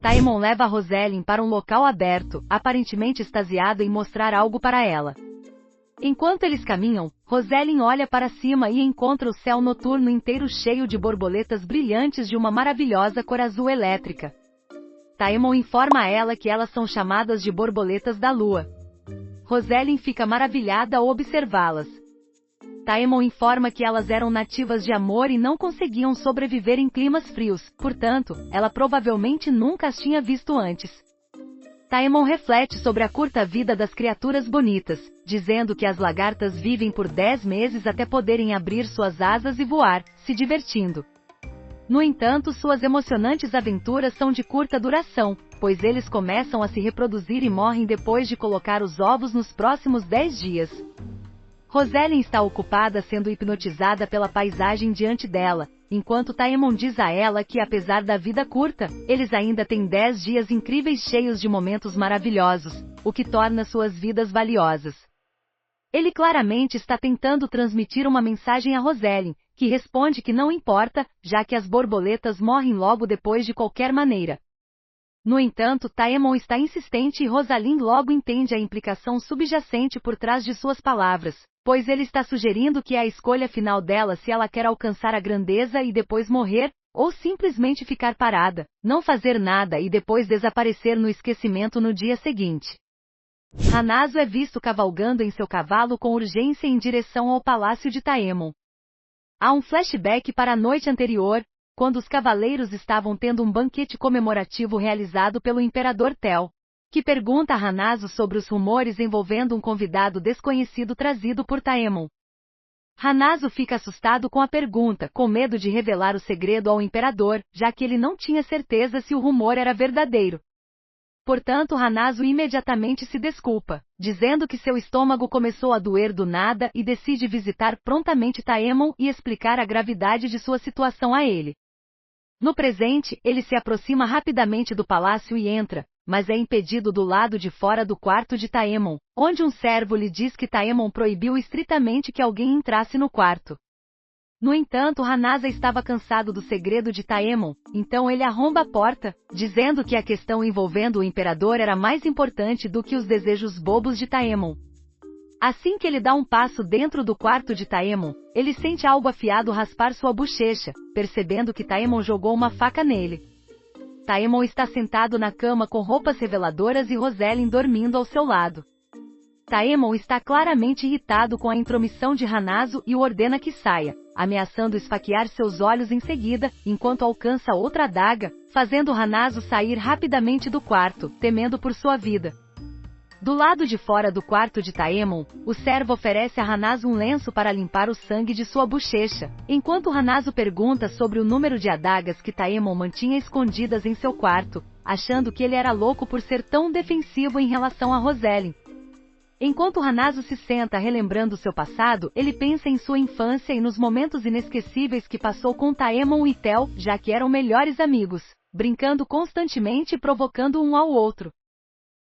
Taemon leva Roselyn para um local aberto, aparentemente extasiado em mostrar algo para ela. Enquanto eles caminham, Roselyn olha para cima e encontra o céu noturno inteiro cheio de borboletas brilhantes de uma maravilhosa cor azul elétrica. Taemon informa a ela que elas são chamadas de borboletas da lua. Roselyn fica maravilhada ao observá-las. Taemon informa que elas eram nativas de Amor e não conseguiam sobreviver em climas frios, portanto, ela provavelmente nunca as tinha visto antes. Taemon reflete sobre a curta vida das criaturas bonitas, dizendo que as lagartas vivem por 10 meses até poderem abrir suas asas e voar, se divertindo. No entanto, suas emocionantes aventuras são de curta duração, pois eles começam a se reproduzir e morrem depois de colocar os ovos nos próximos 10 dias. Roselyn está ocupada sendo hipnotizada pela paisagem diante dela, enquanto Taemon diz a ela que apesar da vida curta, eles ainda têm 10 dias incríveis cheios de momentos maravilhosos, o que torna suas vidas valiosas. Ele claramente está tentando transmitir uma mensagem a Roselyn, que responde que não importa, já que as borboletas morrem logo depois de qualquer maneira. No entanto, Taemon está insistente e Roselyn logo entende a implicação subjacente por trás de suas palavras, pois ele está sugerindo que é a escolha final dela se ela quer alcançar a grandeza e depois morrer, ou simplesmente ficar parada, não fazer nada e depois desaparecer no esquecimento no dia seguinte. Hanazo é visto cavalgando em seu cavalo com urgência em direção ao palácio de Taemon. Há um flashback para a noite anterior, quando os cavaleiros estavam tendo um banquete comemorativo realizado pelo Imperador Tel, que pergunta a Hanazo sobre os rumores envolvendo um convidado desconhecido trazido por Taemon. Hanazo fica assustado com a pergunta, com medo de revelar o segredo ao Imperador, já que ele não tinha certeza se o rumor era verdadeiro. Portanto, Hanazo imediatamente se desculpa, dizendo que seu estômago começou a doer do nada e decide visitar prontamente Taemon e explicar a gravidade de sua situação a ele. No presente, ele se aproxima rapidamente do palácio e entra, mas é impedido do lado de fora do quarto de Taemon, onde um servo lhe diz que Taemon proibiu estritamente que alguém entrasse no quarto. No entanto, Hanazo estava cansado do segredo de Taemon, então ele arromba a porta, dizendo que a questão envolvendo o imperador era mais importante do que os desejos bobos de Taemon. Assim que ele dá um passo dentro do quarto de Taemon, ele sente algo afiado raspar sua bochecha, percebendo que Taemon jogou uma faca nele. Taemon está sentado na cama com roupas reveladoras e Roselyn dormindo ao seu lado. Taemon está claramente irritado com a intromissão de Hanazo e o ordena que saia, ameaçando esfaquear seus olhos em seguida, enquanto alcança outra adaga, fazendo Hanazo sair rapidamente do quarto, temendo por sua vida. Do lado de fora do quarto de Taemon, o servo oferece a Hanazo um lenço para limpar o sangue de sua bochecha, enquanto Hanazo pergunta sobre o número de adagas que Taemon mantinha escondidas em seu quarto, achando que ele era louco por ser tão defensivo em relação a Roselyn. Enquanto Hanazo se senta relembrando seu passado, ele pensa em sua infância e nos momentos inesquecíveis que passou com Taemon e Tel, já que eram melhores amigos, brincando constantemente e provocando um ao outro.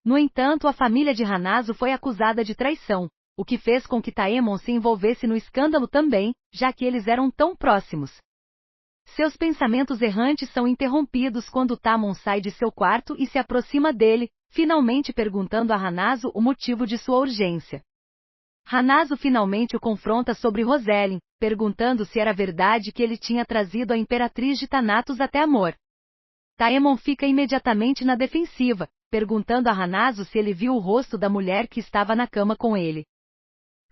No entanto, a família de Hanazo foi acusada de traição, o que fez com que Taemon se envolvesse no escândalo também, já que eles eram tão próximos. Seus pensamentos errantes são interrompidos quando Taemon sai de seu quarto e se aproxima dele, finalmente perguntando a Hanazo o motivo de sua urgência. Hanazo finalmente o confronta sobre Roselyn, perguntando se era verdade que ele tinha trazido a Imperatriz de Thanatos até Amor. Taemon fica imediatamente na defensiva, perguntando a Hanazo se ele viu o rosto da mulher que estava na cama com ele.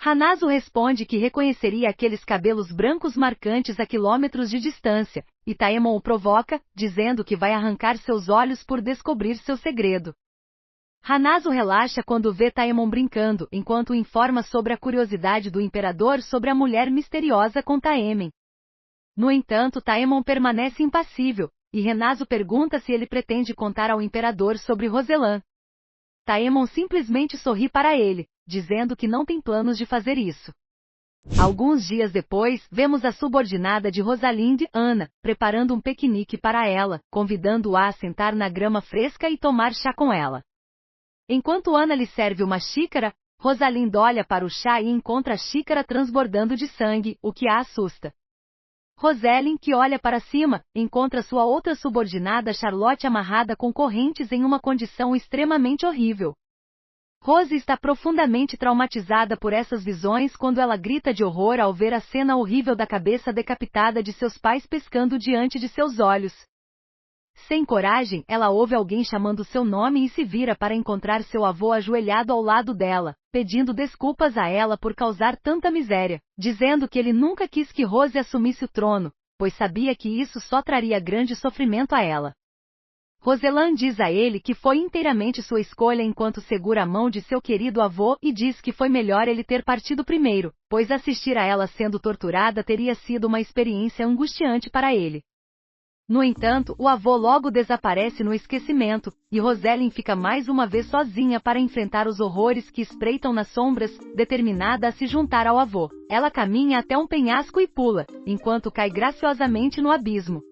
Hanazo responde que reconheceria aqueles cabelos brancos marcantes a quilômetros de distância, e Taemon o provoca, dizendo que vai arrancar seus olhos por descobrir seu segredo. Hanazo relaxa quando vê Taemon brincando, enquanto informa sobre a curiosidade do imperador sobre a mulher misteriosa com Taemen. No entanto, Taemon permanece impassível, e Hanazo pergunta se ele pretende contar ao imperador sobre Roselan. Taemon simplesmente sorri para ele, dizendo que não tem planos de fazer isso. Alguns dias depois, vemos a subordinada de Rosalinde, Ana, preparando um piquenique para ela, convidando-a a sentar na grama fresca e tomar chá com ela. Enquanto Ana lhe serve uma xícara, Rosalinde olha para o chá e encontra a xícara transbordando de sangue, o que a assusta. Roselyn, que olha para cima, encontra sua outra subordinada Charlotte amarrada com correntes em uma condição extremamente horrível. Rose está profundamente traumatizada por essas visões quando ela grita de horror ao ver a cena horrível da cabeça decapitada de seus pais pescando diante de seus olhos. Sem coragem, ela ouve alguém chamando seu nome e se vira para encontrar seu avô ajoelhado ao lado dela, pedindo desculpas a ela por causar tanta miséria, dizendo que ele nunca quis que Rose assumisse o trono, pois sabia que isso só traria grande sofrimento a ela. Roseland diz a ele que foi inteiramente sua escolha enquanto segura a mão de seu querido avô e diz que foi melhor ele ter partido primeiro, pois assistir a ela sendo torturada teria sido uma experiência angustiante para ele. No entanto, o avô logo desaparece no esquecimento, e Roselyn fica mais uma vez sozinha para enfrentar os horrores que espreitam nas sombras, determinada a se juntar ao avô. Ela caminha até um penhasco e pula, enquanto cai graciosamente no abismo.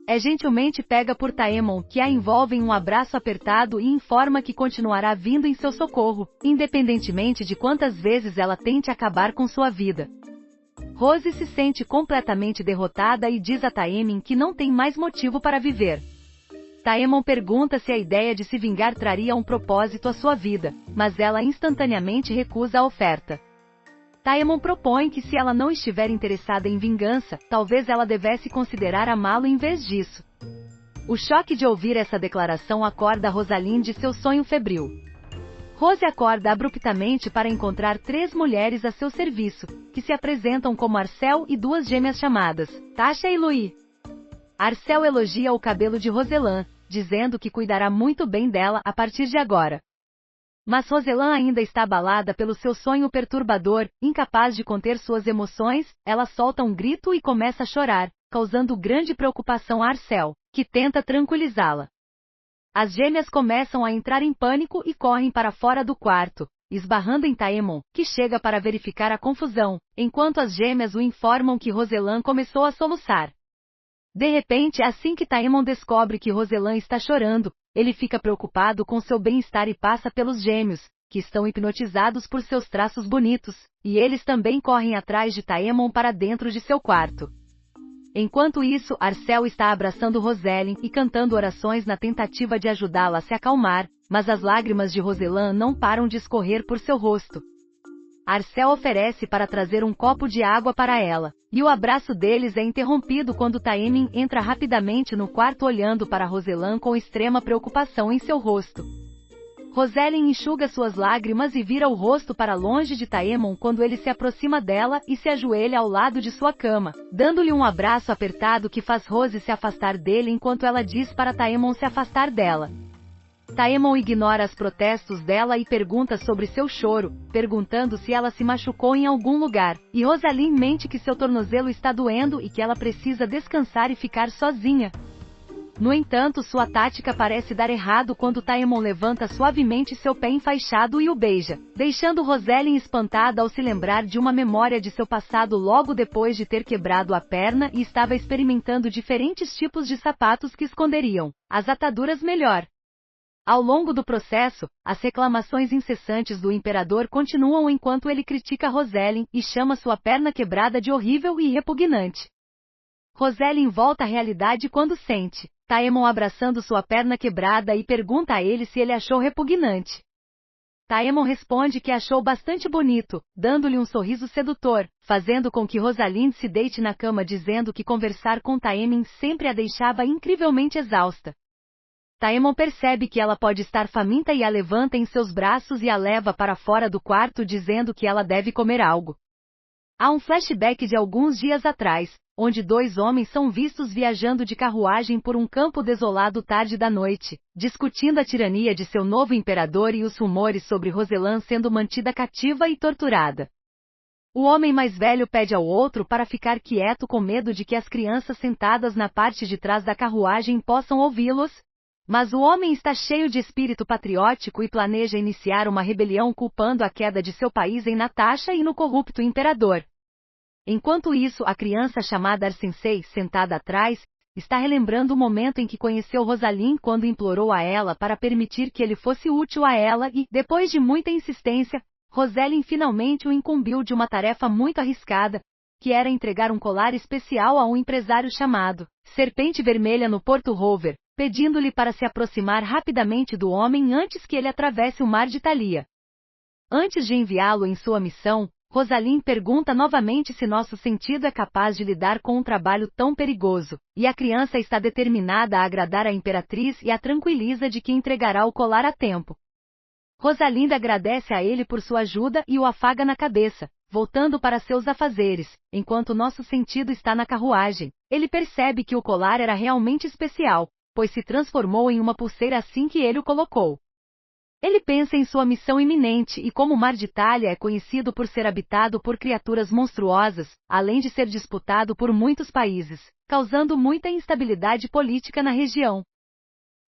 É gentilmente pega por Taemon, que a envolve em um abraço apertado e informa que continuará vindo em seu socorro, independentemente de quantas vezes ela tente acabar com sua vida. Rose se sente completamente derrotada e diz a Taemin que não tem mais motivo para viver. Taemon pergunta se a ideia de se vingar traria um propósito à sua vida, mas ela instantaneamente recusa a oferta. Taemon propõe que se ela não estiver interessada em vingança, talvez ela devesse considerar amá-lo em vez disso. O choque de ouvir essa declaração acorda Rosalind de seu sonho febril. Rose acorda abruptamente para encontrar 3 mulheres a seu serviço, que se apresentam como Arcel e 2 gêmeas chamadas Tasha e Louis. Arcel elogia o cabelo de Roseland, dizendo que cuidará muito bem dela a partir de agora. Mas Roseland ainda está abalada pelo seu sonho perturbador, incapaz de conter suas emoções, ela solta um grito e começa a chorar, causando grande preocupação a Arcel, que tenta tranquilizá-la. As gêmeas começam a entrar em pânico e correm para fora do quarto, esbarrando em Taemon, que chega para verificar a confusão, enquanto as gêmeas o informam que Roseland começou a soluçar. De repente, assim que Taemon descobre que Roseland está chorando, ele fica preocupado com seu bem-estar e passa pelos gêmeos, que estão hipnotizados por seus traços bonitos, e eles também correm atrás de Taemon para dentro de seu quarto. Enquanto isso, Arcel está abraçando Roselyn e cantando orações na tentativa de ajudá-la a se acalmar, mas as lágrimas de Roseland não param de escorrer por seu rosto. Arcel oferece para trazer um copo de água para ela, e o abraço deles é interrompido quando Taemin entra rapidamente no quarto olhando para Roseland com extrema preocupação em seu rosto. Roselyn enxuga suas lágrimas e vira o rosto para longe de Taemon quando ele se aproxima dela e se ajoelha ao lado de sua cama, dando-lhe um abraço apertado que faz Rose se afastar dele enquanto ela diz para Taemon se afastar dela. Taemon ignora os protestos dela e pergunta sobre seu choro, perguntando se ela se machucou em algum lugar, e Roselyn mente que seu tornozelo está doendo e que ela precisa descansar e ficar sozinha. No entanto, sua tática parece dar errado quando Taemon levanta suavemente seu pé enfaixado e o beija, deixando Roselyn espantada ao se lembrar de uma memória de seu passado logo depois de ter quebrado a perna e estava experimentando diferentes tipos de sapatos que esconderiam as ataduras melhor. Ao longo do processo, as reclamações incessantes do imperador continuam enquanto ele critica Roselyn e chama sua perna quebrada de horrível e repugnante. Roselyn volta à realidade quando sente Taemon abraçando sua perna quebrada e pergunta a ele se ele achou repugnante. Taemon responde que achou bastante bonito, dando-lhe um sorriso sedutor, fazendo com que Rosalind se deite na cama dizendo que conversar com Taemin sempre a deixava incrivelmente exausta. Taemon percebe que ela pode estar faminta e a levanta em seus braços e a leva para fora do quarto dizendo que ela deve comer algo. Há um flashback de alguns dias atrás, onde 2 homens são vistos viajando de carruagem por um campo desolado tarde da noite, discutindo a tirania de seu novo imperador e os rumores sobre Roseland sendo mantida cativa e torturada. O homem mais velho pede ao outro para ficar quieto com medo de que as crianças sentadas na parte de trás da carruagem possam ouvi-los, mas o homem está cheio de espírito patriótico e planeja iniciar uma rebelião culpando a queda de seu país em Natasha e no corrupto imperador. Enquanto isso, a criança chamada Arsensei, sentada atrás, está relembrando o momento em que conheceu Rosalind quando implorou a ela para permitir que ele fosse útil a ela e, depois de muita insistência, Roselyn finalmente o incumbiu de uma tarefa muito arriscada, que era entregar um colar especial a um empresário chamado Serpente Vermelha no Porto Rover, pedindo-lhe para se aproximar rapidamente do homem antes que ele atravesse o mar de Thalia. Antes de enviá-lo em sua missão, Rosalind pergunta novamente se nosso sentido é capaz de lidar com um trabalho tão perigoso, e a criança está determinada a agradar a imperatriz e a tranquiliza de que entregará o colar a tempo. Rosalind agradece a ele por sua ajuda e o afaga na cabeça, voltando para seus afazeres, enquanto nosso sentido está na carruagem. Ele percebe que o colar era realmente especial, pois se transformou em uma pulseira assim que ele o colocou. Ele pensa em sua missão iminente e como o Mar de Thalia é conhecido por ser habitado por criaturas monstruosas, além de ser disputado por muitos países, causando muita instabilidade política na região.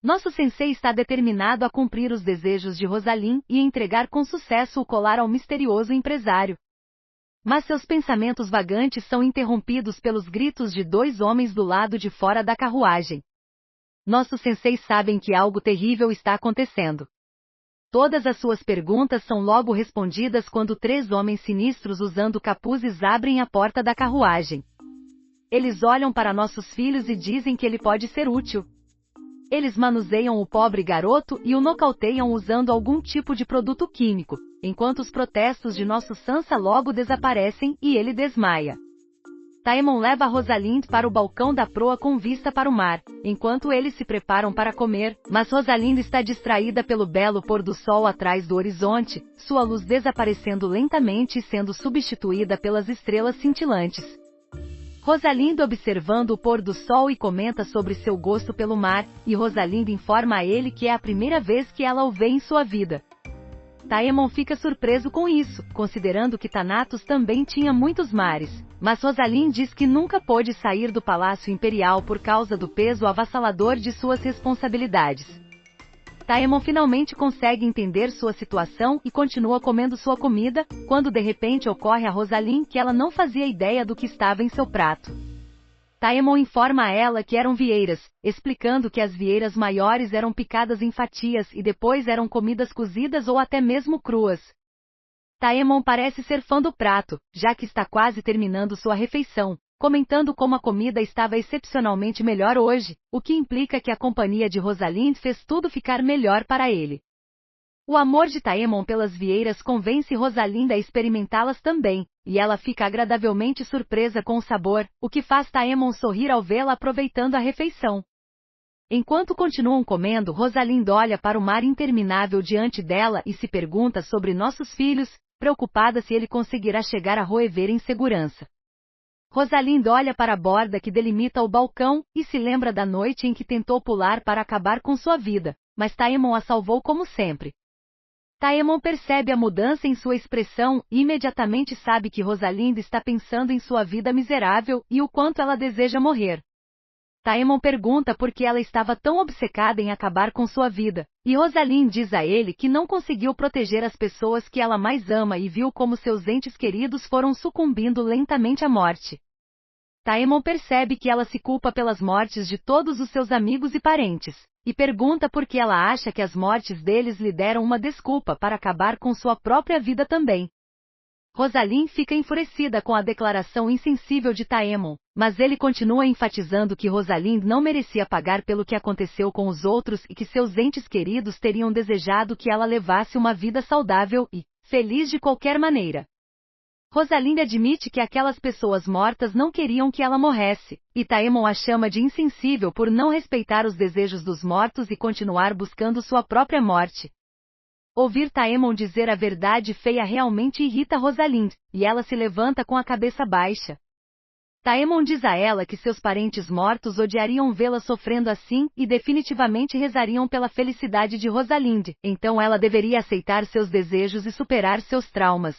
Nosso sensei está determinado a cumprir os desejos de Rosalind e entregar com sucesso o colar ao misterioso empresário. Mas seus pensamentos vagantes são interrompidos pelos gritos de dois homens do lado de fora da carruagem. Nossos senseis sabem que algo terrível está acontecendo. Todas as suas perguntas são logo respondidas quando 3 homens sinistros usando capuzes abrem a porta da carruagem. Eles olham para nossos filhos e dizem que ele pode ser útil. Eles manuseiam o pobre garoto e o nocauteiam usando algum tipo de produto químico, enquanto os protestos de nosso Sansa logo desaparecem e ele desmaia. Taemon leva Rosalind para o balcão da proa com vista para o mar, enquanto eles se preparam para comer, mas Rosalind está distraída pelo belo pôr do sol atrás do horizonte, sua luz desaparecendo lentamente e sendo substituída pelas estrelas cintilantes. Rosalind observando o pôr do sol e comenta sobre seu gosto pelo mar, e Rosalind informa a ele que é a primeira vez que ela o vê em sua vida. Taemon fica surpreso com isso, considerando que Thanatos também tinha muitos mares, mas Rosalind diz que nunca pôde sair do Palácio Imperial por causa do peso avassalador de suas responsabilidades. Taemon finalmente consegue entender sua situação e continua comendo sua comida, quando de repente ocorre a Rosalind que ela não fazia ideia do que estava em seu prato. Taemon informa a ela que eram vieiras, explicando que as vieiras maiores eram picadas em fatias e depois eram comidas cozidas ou até mesmo cruas. Taemon parece ser fã do prato, já que está quase terminando sua refeição, comentando como a comida estava excepcionalmente melhor hoje, o que implica que a companhia de Rosalind fez tudo ficar melhor para ele. O amor de Taemon pelas vieiras convence Rosalind a experimentá-las também, e ela fica agradavelmente surpresa com o sabor, o que faz Taemon sorrir ao vê-la aproveitando a refeição. Enquanto continuam comendo, Rosalind olha para o mar interminável diante dela e se pergunta sobre nossos filhos, preocupada se ele conseguirá chegar a Roever em segurança. Rosalind olha para a borda que delimita o balcão, e se lembra da noite em que tentou pular para acabar com sua vida, mas Taemon a salvou como sempre. Taemon percebe a mudança em sua expressão e imediatamente sabe que Rosalind está pensando em sua vida miserável e o quanto ela deseja morrer. Taemon pergunta por que ela estava tão obcecada em acabar com sua vida, e Rosalind diz a ele que não conseguiu proteger as pessoas que ela mais ama e viu como seus entes queridos foram sucumbindo lentamente à morte. Taemon percebe que ela se culpa pelas mortes de todos os seus amigos e parentes, e pergunta por que ela acha que as mortes deles lhe deram uma desculpa para acabar com sua própria vida também. Rosalind fica enfurecida com a declaração insensível de Taemon, mas ele continua enfatizando que Rosalind não merecia pagar pelo que aconteceu com os outros e que seus entes queridos teriam desejado que ela levasse uma vida saudável e feliz de qualquer maneira. Rosalind admite que aquelas pessoas mortas não queriam que ela morresse, e Taemon a chama de insensível por não respeitar os desejos dos mortos e continuar buscando sua própria morte. Ouvir Taemon dizer a verdade feia realmente irrita Rosalind, e ela se levanta com a cabeça baixa. Taemon diz a ela que seus parentes mortos odiariam vê-la sofrendo assim e definitivamente rezariam pela felicidade de Rosalind, então ela deveria aceitar seus desejos e superar seus traumas.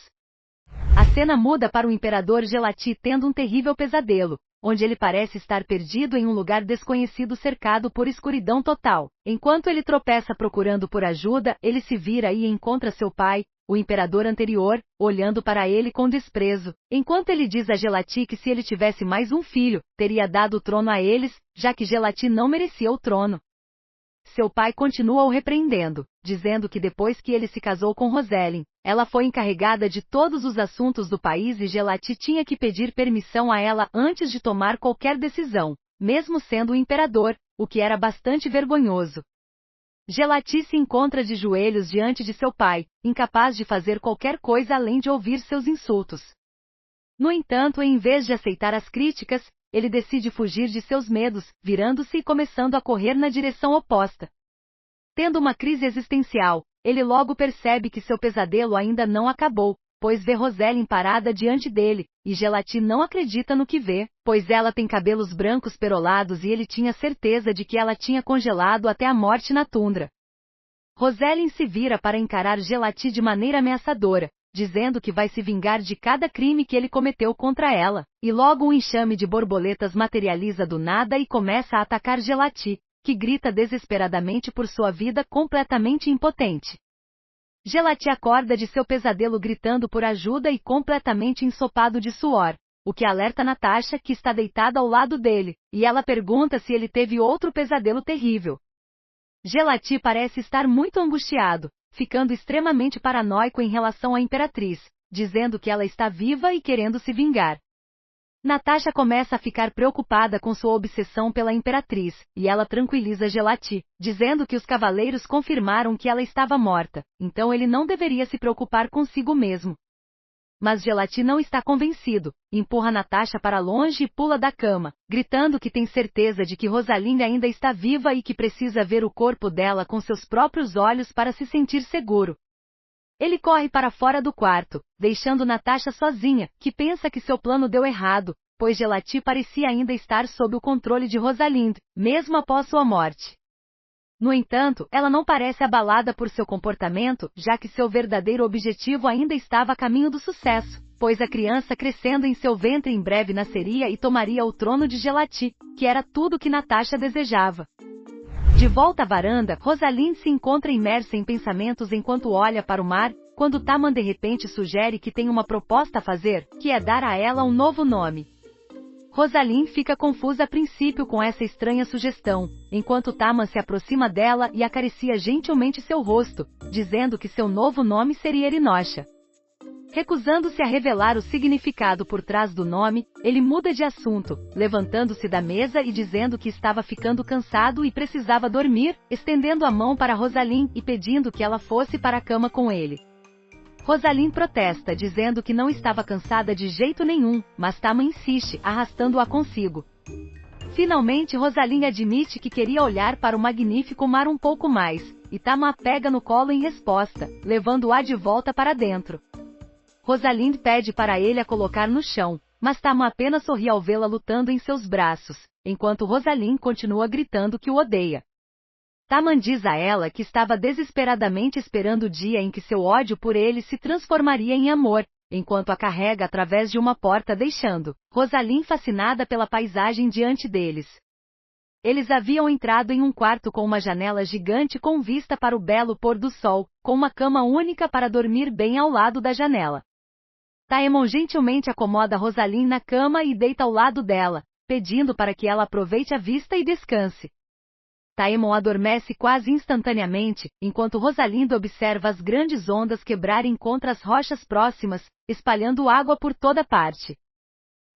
A cena muda para o Imperador Gelati tendo um terrível pesadelo, onde ele parece estar perdido em um lugar desconhecido cercado por escuridão total. Enquanto ele tropeça procurando por ajuda, ele se vira e encontra seu pai, o imperador anterior, olhando para ele com desprezo, enquanto ele diz a Gelati que se ele tivesse mais um filho, teria dado o trono a eles, já que Gelati não merecia o trono. seu pai continua o repreendendo, dizendo que depois que ele se casou com Roselyn, ela foi encarregada de todos os assuntos do país e Gelati tinha que pedir permissão a ela antes de tomar qualquer decisão, mesmo sendo o imperador, o que era bastante vergonhoso. Gelati se encontra de joelhos diante de seu pai, incapaz de fazer qualquer coisa além de ouvir seus insultos. No entanto, em vez de aceitar as críticas, ele decide fugir de seus medos, virando-se e começando a correr na direção oposta. Tendo uma crise existencial, ele logo percebe que seu pesadelo ainda não acabou, pois vê Roselyn parada diante dele, e Gelati não acredita no que vê, pois ela tem cabelos brancos perolados e ele tinha certeza de que ela tinha congelado até a morte na tundra. Roselyn se vira para encarar Gelati de maneira ameaçadora, dizendo que vai se vingar de cada crime que ele cometeu contra ela, e logo um enxame de borboletas materializa do nada e começa a atacar Gelati, que grita desesperadamente por sua vida completamente impotente. Gelati acorda de seu pesadelo gritando por ajuda e completamente ensopado de suor, o que alerta Natasha, que está deitada ao lado dele, e ela pergunta se ele teve outro pesadelo terrível. Gelati parece estar muito angustiado, ficando extremamente paranoico em relação à Imperatriz, dizendo que ela está viva e querendo se vingar. Natasha começa a ficar preocupada com sua obsessão pela Imperatriz, e ela tranquiliza Gelati, dizendo que os cavaleiros confirmaram que ela estava morta, então ele não deveria se preocupar consigo mesmo. Mas Gelati não está convencido, empurra Natasha para longe e pula da cama, gritando que tem certeza de que Rosalinde ainda está viva e que precisa ver o corpo dela com seus próprios olhos para se sentir seguro. Ele corre para fora do quarto, deixando Natasha sozinha, que pensa que seu plano deu errado, pois Gelati parecia ainda estar sob o controle de Rosalinde, mesmo após sua morte. No entanto, ela não parece abalada por seu comportamento, já que seu verdadeiro objetivo ainda estava a caminho do sucesso, pois a criança crescendo em seu ventre em breve nasceria e tomaria o trono de Gelati, que era tudo que Natasha desejava. De volta à varanda, Rosalinde se encontra imersa em pensamentos enquanto olha para o mar, quando Taman de repente sugere que tem uma proposta a fazer, que é dar a ela um novo nome. Rosalinde fica confusa a princípio com essa estranha sugestão, enquanto Taman se aproxima dela e acaricia gentilmente seu rosto, dizendo que seu novo nome seria Erinócia. Recusando-se a revelar o significado por trás do nome, ele muda de assunto, levantando-se da mesa e dizendo que estava ficando cansado e precisava dormir, estendendo a mão para Rosalinde e pedindo que ela fosse para a cama com ele. Rosalinde protesta, dizendo que não estava cansada de jeito nenhum, mas Taman insiste, arrastando-a consigo. Finalmente Rosalinde admite que queria olhar para o magnífico mar um pouco mais, e Taman a pega no colo em resposta, levando-a de volta para dentro. Rosalinde pede para ele a colocar no chão, mas Taman apenas sorri ao vê-la lutando em seus braços, enquanto Rosalinde continua gritando que o odeia. Taman diz a ela que estava desesperadamente esperando o dia em que seu ódio por ele se transformaria em amor, enquanto a carrega através de uma porta deixando Rosalinde fascinada pela paisagem diante deles. Eles haviam entrado em um quarto com uma janela gigante com vista para o belo pôr do sol, com uma cama única para dormir bem ao lado da janela. Taemon gentilmente acomoda Rosalinde na cama e deita ao lado dela, pedindo para que ela aproveite a vista e descanse. Taemon adormece quase instantaneamente, enquanto Rosalinde observa as grandes ondas quebrarem contra as rochas próximas, espalhando água por toda parte.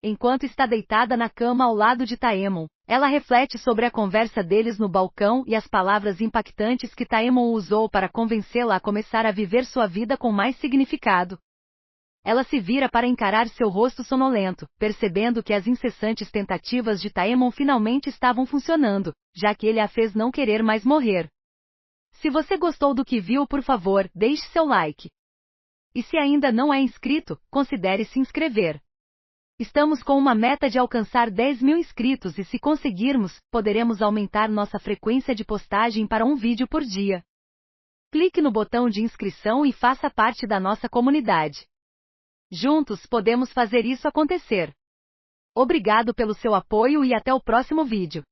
Enquanto está deitada na cama ao lado de Taemon, ela reflete sobre a conversa deles no balcão e as palavras impactantes que Taemon usou para convencê-la a começar a viver sua vida com mais significado. Ela se vira para encarar seu rosto sonolento, percebendo que as incessantes tentativas de Taemon finalmente estavam funcionando, já que ele a fez não querer mais morrer. Se você gostou do que viu, por favor, deixe seu like. E se ainda não é inscrito, considere se inscrever. Estamos com uma meta de alcançar 10.000 inscritos e se conseguirmos, poderemos aumentar nossa frequência de postagem para um vídeo por dia. Clique no botão de inscrição e faça parte da nossa comunidade. Juntos podemos fazer isso acontecer. Obrigado pelo seu apoio e até o próximo vídeo.